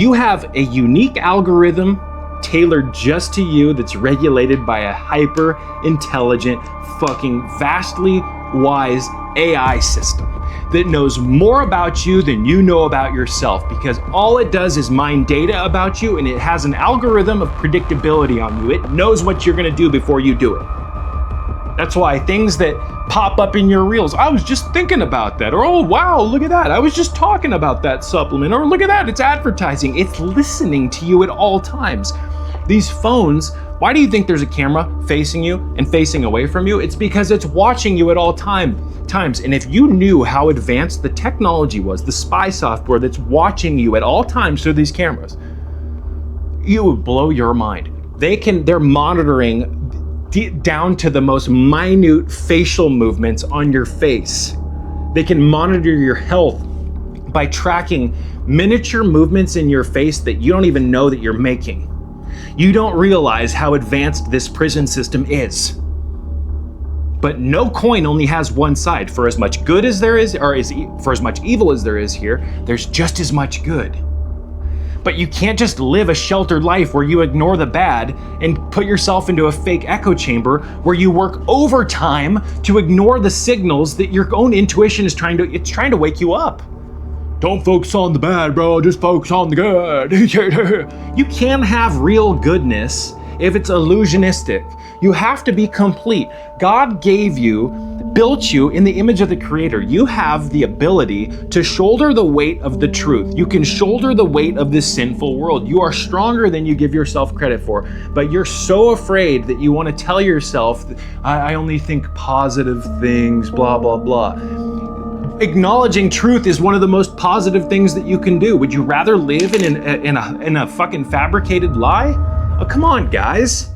You have a unique algorithm tailored just to you that's regulated by a hyper intelligent, fucking vastly wise AI system that knows more about you than you know about yourself, because all it does is mine data about you, and it has an algorithm of predictability on you. It knows what you're gonna do before you do it. That's why things that pop up in your reels, I was just thinking about that, or oh wow, look at that, I was just talking about that supplement, or look at that, it's advertising. It's listening to you at all times. These phones, why do you think there's a camera facing you and facing away from you? It's because it's watching you at all times. And if you knew how advanced the technology was, the spy software that's watching you at all times through these cameras, you would blow your mind. They're monitoring down to the most minute facial movements on your face. They can monitor your health by tracking miniature movements in your face that you don't even know that you're making. You don't realize how advanced this prison system is. But no coin only has one side. For as much good as there is, for as much evil as there is here, there's just as much good. But you can't just live a sheltered life where you ignore the bad and put yourself into a fake echo chamber where you work overtime to ignore the signals that your own intuition is trying to wake you up. Don't focus on the bad, bro, just focus on the good. You can't have real goodness if it's illusionistic. You have to be complete. God built you in the image of the Creator. You have the ability to shoulder the weight of the truth. You can shoulder the weight of this sinful world. You are stronger than you give yourself credit for, but you're so afraid that you want to tell yourself, I only think positive things, blah, blah, blah. Acknowledging truth is one of the most positive things that you can do. Would you rather live in a fucking fabricated lie? Oh, come on, guys.